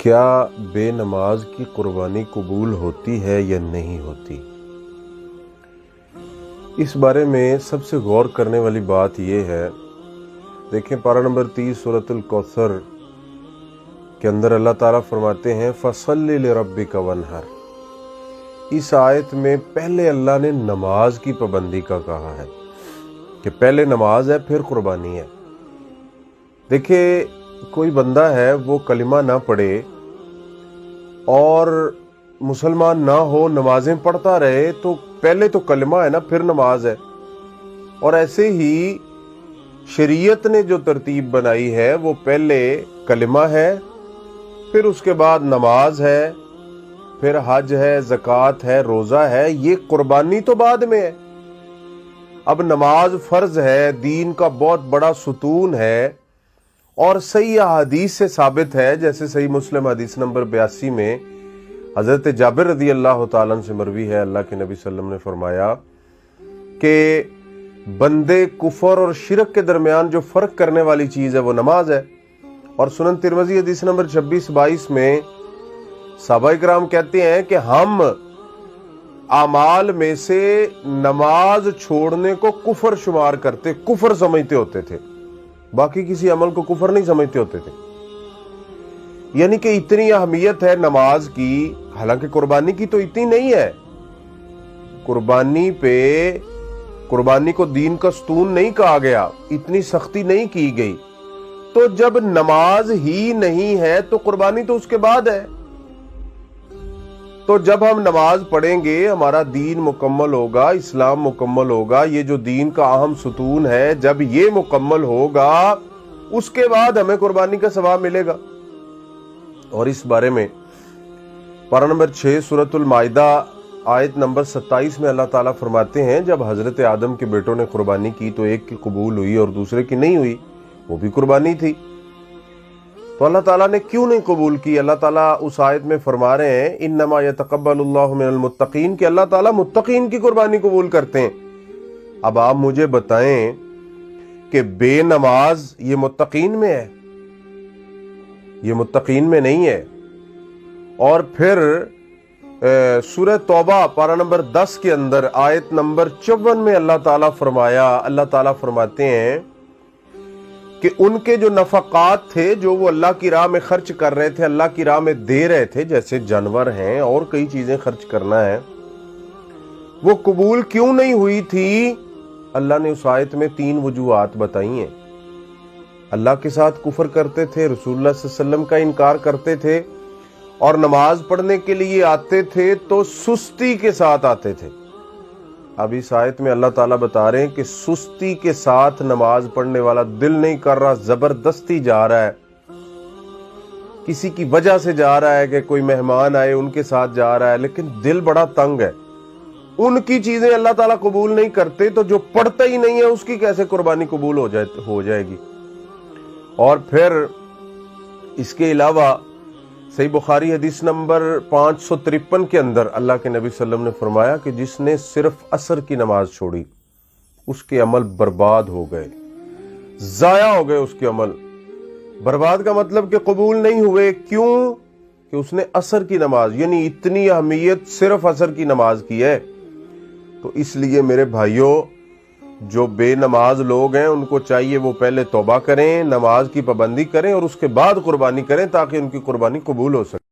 کیا بے نماز کی قربانی قبول ہوتی ہے یا نہیں ہوتی؟ اس بارے میں سب سے غور کرنے والی بات یہ ہے، دیکھیں پارہ نمبر 30 سورۃ الکوثر کے اندر اللہ تعالیٰ فرماتے ہیں فَصَلِّ لِرَبِّكَ وَانْحَرْ۔ اس آیت میں پہلے اللہ نے نماز کی پابندی کا کہا ہے کہ پہلے نماز ہے پھر قربانی ہے۔ دیکھیں کوئی بندہ ہے وہ کلمہ نہ پڑھے اور مسلمان نہ ہو، نمازیں پڑھتا رہے، تو پہلے تو کلمہ ہے نا، پھر نماز ہے۔ اور ایسے ہی شریعت نے جو ترتیب بنائی ہے وہ پہلے کلمہ ہے، پھر اس کے بعد نماز ہے، پھر حج ہے، زکوٰۃ ہے، روزہ ہے، یہ قربانی تو بعد میں ہے۔ اب نماز فرض ہے، دین کا بہت بڑا ستون ہے، اور صحیح احادیث سے ثابت ہے، جیسے صحیح مسلم حدیث نمبر 82 میں حضرت جابر رضی اللہ تعالیٰ عنہ سے مروی ہے، اللہ کے نبی صلی اللہ علیہ وسلم نے فرمایا کہ بندے کفر اور شرک کے درمیان جو فرق کرنے والی چیز ہے وہ نماز ہے۔ اور سنن ترمذی حدیث نمبر 26-22 میں صحابہ کرام کہتے ہیں کہ ہم اعمال میں سے نماز چھوڑنے کو کفر شمار کرتے، کفر سمجھتے ہوتے تھے، باقی کسی عمل کو کفر نہیں سمجھتے ہوتے تھے۔ یعنی کہ اتنی اہمیت ہے نماز کی، حالانکہ قربانی کی تو اتنی نہیں ہے۔ قربانی کو دین کا ستون نہیں کہا گیا، اتنی سختی نہیں کی گئی۔ تو جب نماز ہی نہیں ہے تو قربانی تو اس کے بعد ہے۔ تو جب ہم نماز پڑھیں گے ہمارا دین مکمل ہوگا، اسلام مکمل ہوگا، یہ جو دین کا اہم ستون ہے جب یہ مکمل ہوگا اس کے بعد ہمیں قربانی کا ثواب ملے گا۔ اور اس بارے میں پارہ نمبر 6 سورۃ المائدہ آیت نمبر 27 میں اللہ تعالیٰ فرماتے ہیں جب حضرت آدم کے بیٹوں نے قربانی کی تو ایک کی قبول ہوئی اور دوسرے کی نہیں ہوئی، وہ بھی قربانی تھی۔ تو اللہ تعالیٰ نے کیوں نہیں قبول کی؟ اللہ تعالیٰ اس آیت میں فرما رہے ہیں انما یتقبل اللہ من المتقین، کہ اللہ تعالیٰ متقین کی قربانی قبول کرتے ہیں۔ اب آپ مجھے بتائیں کہ بے نماز یہ متقین میں ہے؟ یہ متقین میں نہیں ہے۔ اور پھر سورہ توبہ پارہ نمبر 10 کے اندر آیت نمبر 54 میں اللہ تعالیٰ فرماتے ہیں کہ ان کے جو نفقات تھے جو وہ اللہ کی راہ میں خرچ کر رہے تھے، اللہ کی راہ میں دے رہے تھے، جیسے جانور ہیں اور کئی چیزیں خرچ کرنا ہے، وہ قبول کیوں نہیں ہوئی تھی؟ اللہ نے اس آیت میں 3 وجوہات بتائی ہیں۔ اللہ کے ساتھ کفر کرتے تھے، رسول اللہ صلی اللہ علیہ وسلم کا انکار کرتے تھے، اور نماز پڑھنے کے لیے آتے تھے تو سستی کے ساتھ آتے تھے۔ اب اس آیت میں اللہ تعالیٰ بتا رہے ہیں کہ سستی کے ساتھ نماز پڑھنے والا دل نہیں کر رہا، زبردستی جا رہا ہے، کسی کی وجہ سے جا رہا ہے کہ کوئی مہمان آئے ان کے ساتھ جا رہا ہے، لیکن دل بڑا تنگ ہے۔ ان کی چیزیں اللہ تعالیٰ قبول نہیں کرتے تو جو پڑھتا ہی نہیں ہے اس کی کیسے قربانی قبول ہو جائے گی؟ اور پھر اس کے علاوہ صحیح بخاری حدیث نمبر 553 کے اندر اللہ کے نبی صلی اللہ علیہ وسلم نے فرمایا کہ جس نے صرف عصر کی نماز چھوڑی اس کے عمل برباد ہو گئے، ضائع ہو گئے۔ اس کے عمل برباد کا مطلب کہ قبول نہیں ہوئے۔ کیوں؟ کہ اس نے عصر کی نماز، یعنی اتنی اہمیت صرف عصر کی نماز کی ہے۔ تو اس لیے میرے بھائیوں، جو بے نماز لوگ ہیں ان کو چاہیے وہ پہلے توبہ کریں، نماز کی پابندی کریں اور اس کے بعد قربانی کریں تاکہ ان کی قربانی قبول ہو سکے۔